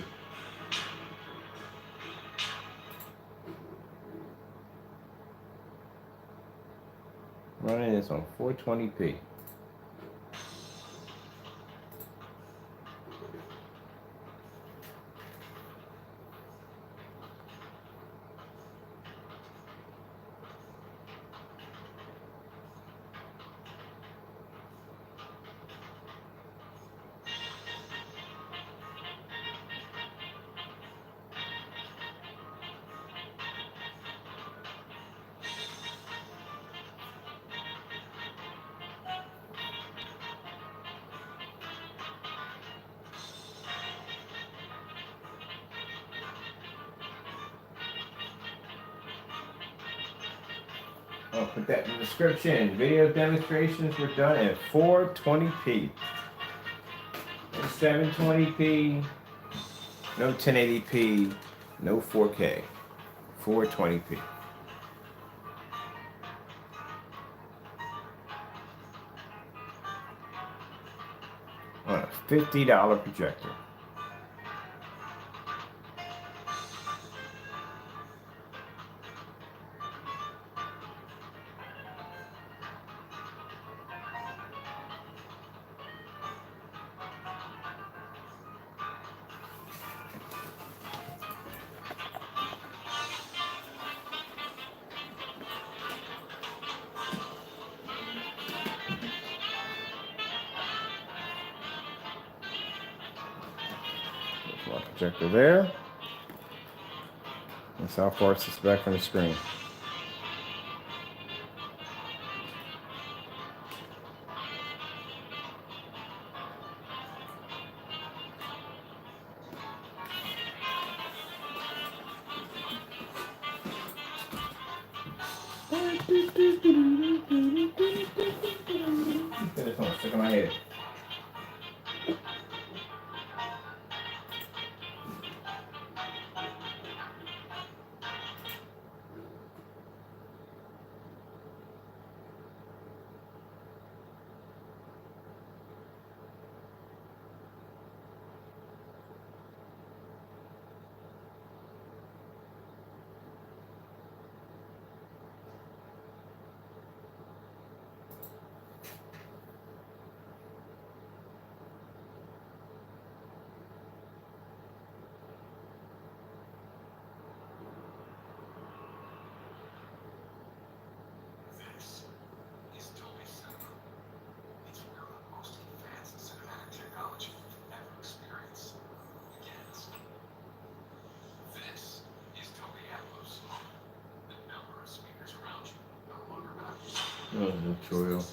Running this on 420p. I'll put that in the description. Video demonstrations were done at 420p. No 720p, no 1080p, no 4K. 420p. On a $50 projector. There's my projector there. That's how far it's back from the screen. This one stuck in my head. Oh, tutorial.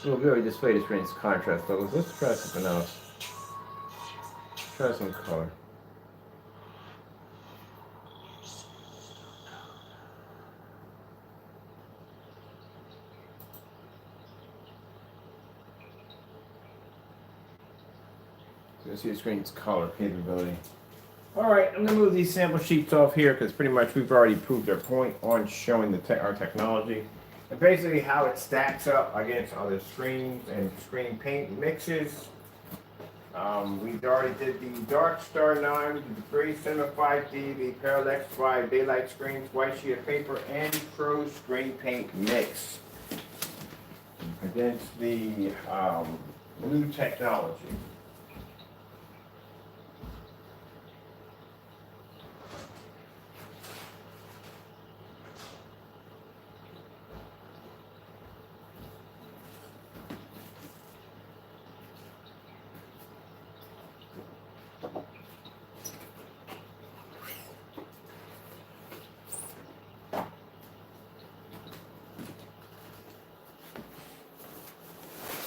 Well, we already displayed the screen's contrast levels. Let's try something else. Try some color. So you see the screen's color capability. All right, I'm gonna move these sample sheets off here because pretty much we've already proved our point on showing our technology and basically how it stacks up against other screens and screen paint mixes. We already did the Dark Star 9, we did the Free Cinema 5D, the Parallax 5 daylight screens, white sheet of paper, and Pro screen paint mix against the new technology.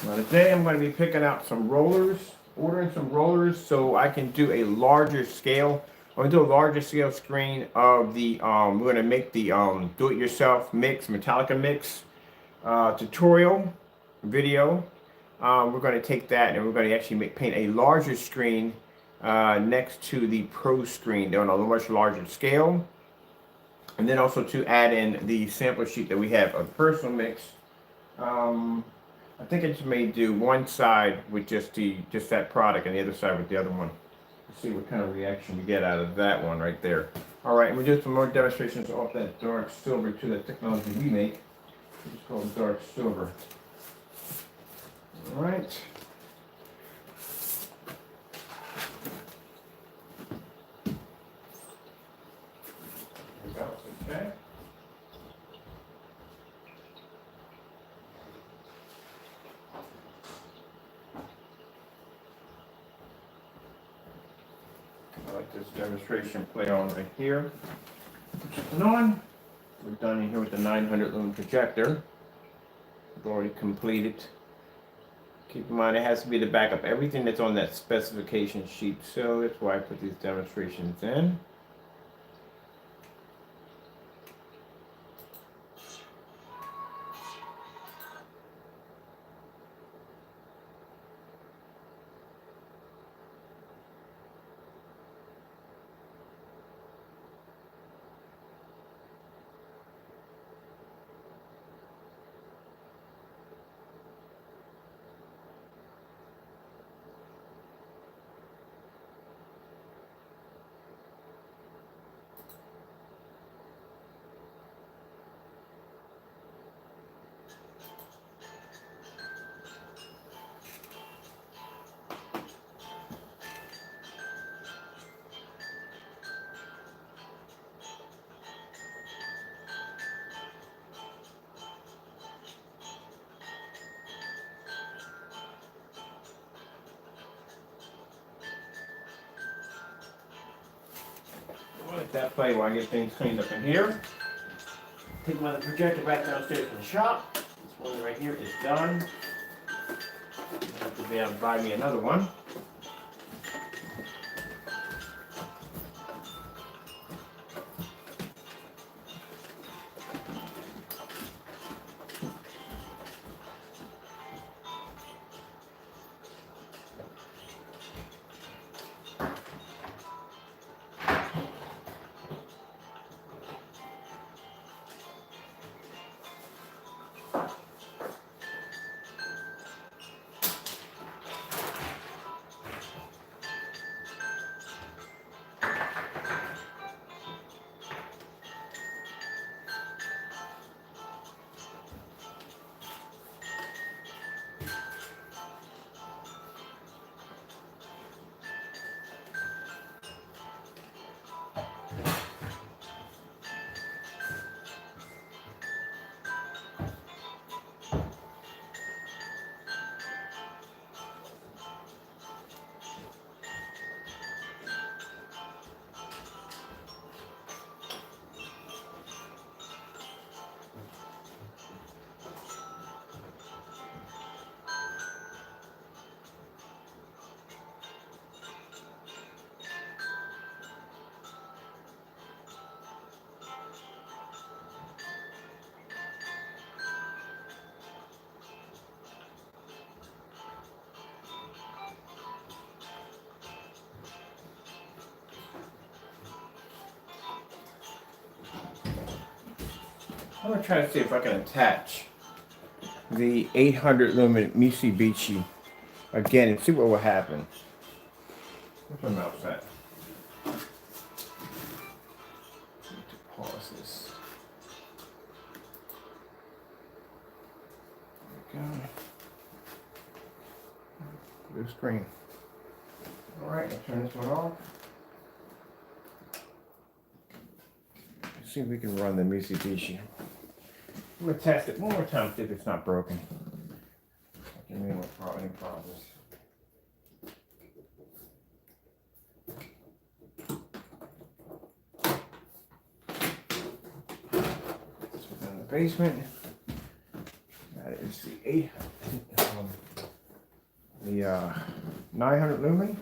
Now today I'm going to be picking out some rollers, ordering some rollers so I can do a larger scale. I'm going to do a larger scale screen of the, we're going to make the do-it-yourself mix, Metallica mix tutorial video. we're going to take that and we're going to actually paint a larger screen next to the Pro screen. They're on a much larger scale. And then also to add in the sample sheet that we have of personal mix. I think I just may do one side with just that product and the other side with the other one. Let's see what kind of reaction we get out of that one right there. All right, and we'll do some more demonstrations off that dark silver to the technology we make. It's called dark silver. All right. There we go. Okay. I like this demonstration play on right here. Turn on. We're done in here with the 900 lumen projector. We've already completed. Keep in mind it has to be the backup. Everything that's on that specification sheet. So that's why I put these demonstrations in. I'll let that play while I get things cleaned up in here. Take my projector back downstairs to the shop. This one right here is done. I have to be able to buy me another one. I'm going to try to see if I can attach the 800 lumen Mitsubishi again and see what will happen. Where's my mouse at? Need to pause this. There we go. Blue screen. Alright, I'll turn this one off. Let's see if we can run the Mitsubishi. I'm going to test it one more time, see if it's not broken. Give me any problems. This one's in the basement. That is the 900 lumen.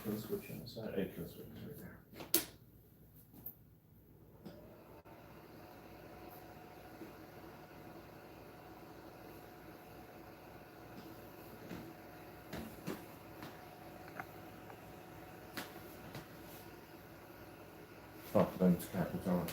kill switch on the side. A kill switch right there. Oh, lens cap is on.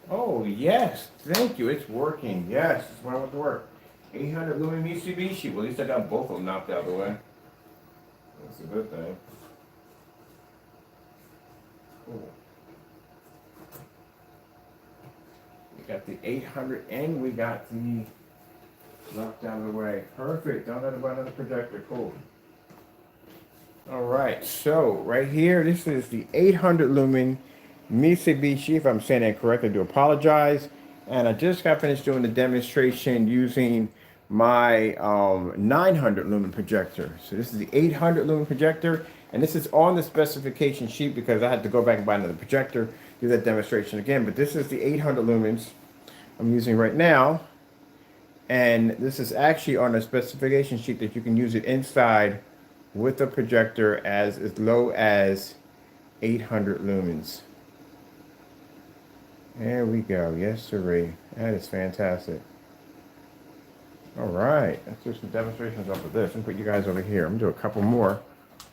Oh, yes. Thank you. It's working. Yes. It's when I went to work. 800 lumen Mitsubishi. Well, at least I got both of them knocked out of the way. That's a good thing. Cool. We got the 800 and we got the knocked out of the way. Perfect. Don't let it run on the projector. Cool. All right. So, right here, this is the 800 lumen Mitsubishi. If I'm saying that correctly, I do apologize. And I just got finished doing the demonstration using my 900 lumen projector. So this is the 800 lumen projector, and this is on the specification sheet because I had to go back and buy another projector, do that demonstration again. But this is the 800 lumens I'm using right now, and this is actually on the specification sheet that you can use it inside with a projector as low as 800 lumens. There we go. Yes, sirree. That is fantastic. All right. Let's do some demonstrations off of this and put you guys over here. I'm going to do a couple more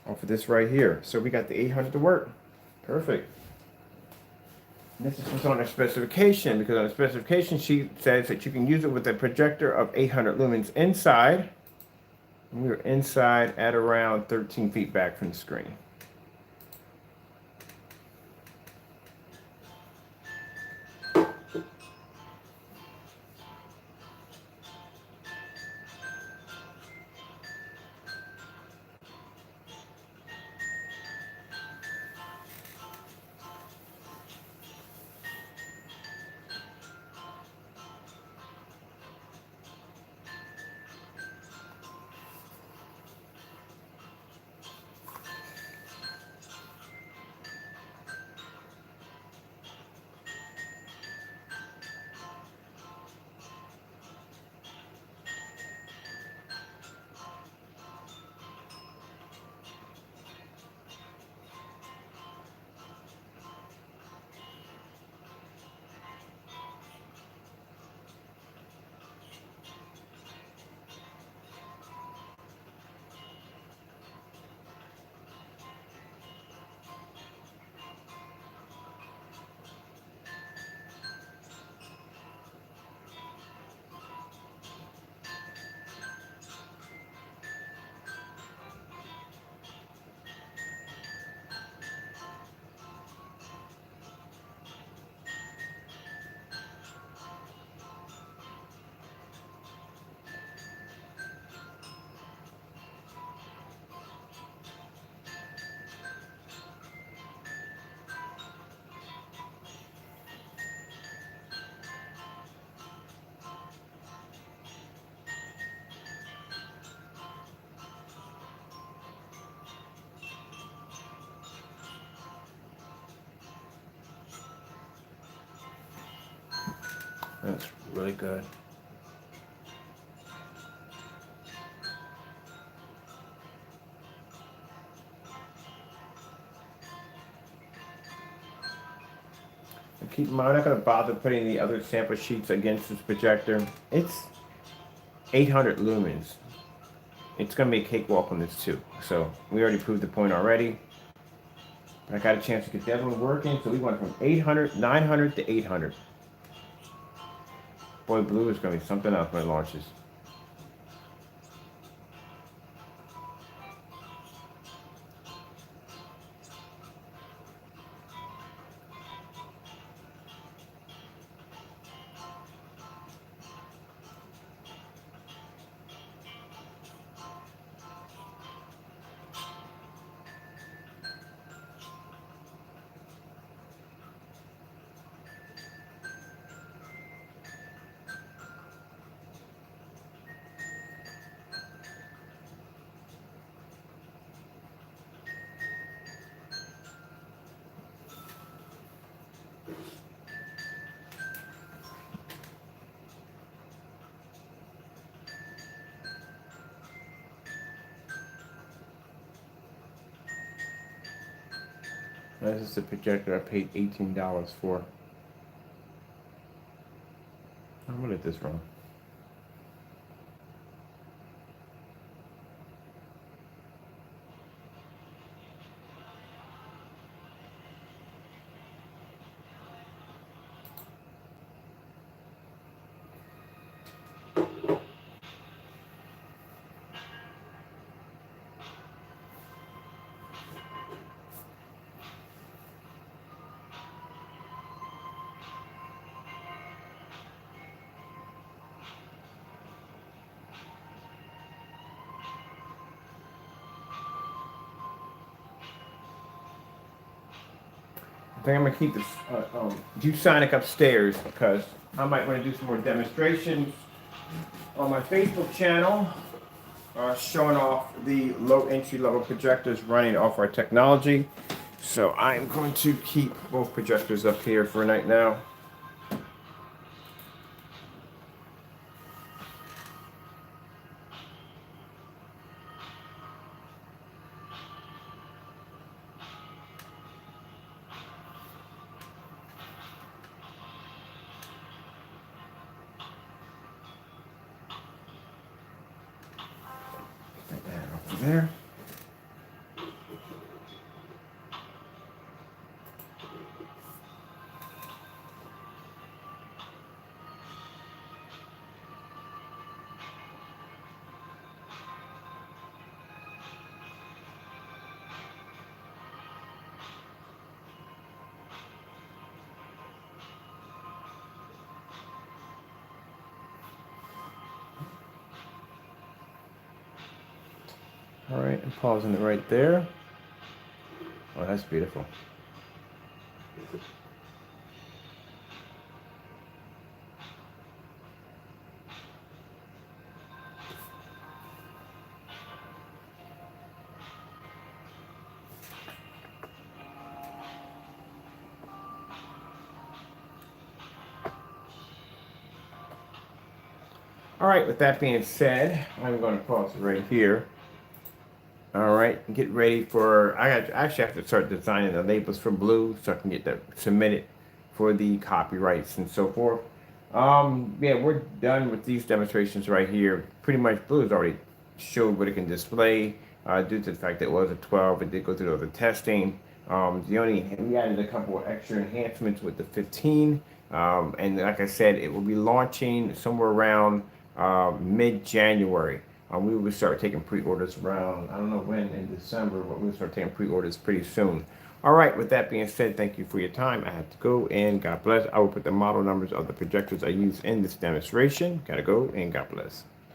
off of this right here. So we got the 800 to work. Perfect. And this is what's on the specification, because on the specification sheet says that you can use it with a projector of 800 lumens inside. And we're inside at around 13 feet back from the screen. That's really good. And keep in mind, I'm not going to bother putting the other sample sheets against this projector. It's 800 lumens. It's going to be a cakewalk on this too. So we already proved the point already. I got a chance to get the other one working, so we went from 800, 900 to 800. Boy, blue is going to be something else when it launches. This is the projector I paid $18 for. I'm gonna get this wrong. I think I'm gonna keep this ViewSonic upstairs because I might want to do some more demonstrations on my Facebook channel, showing off the low entry level projectors running off our technology. So I'm going to keep both projectors up here for right now. Put that over there. All right, I'm pausing it right there. Oh, that's beautiful. All right, with that being said, I'm going to pause it right here. All right, get ready for, actually have to start designing the labels for Blue so I can get that submitted for the copyrights and so forth. Yeah, we're done with these demonstrations right here. Pretty much Blue has already showed what it can display. Due to the fact that it was a 12, it did go through all the testing. We added a couple of extra enhancements with the 15. And like I said, it will be launching somewhere around mid-January. We will start taking pre-orders around, I don't know when in December, but we'll start taking pre-orders pretty soon. All right, with that being said, thank you for your time. I have to go, and God bless. I will put the model numbers of the projectors I use in this demonstration. Gotta go, and God bless.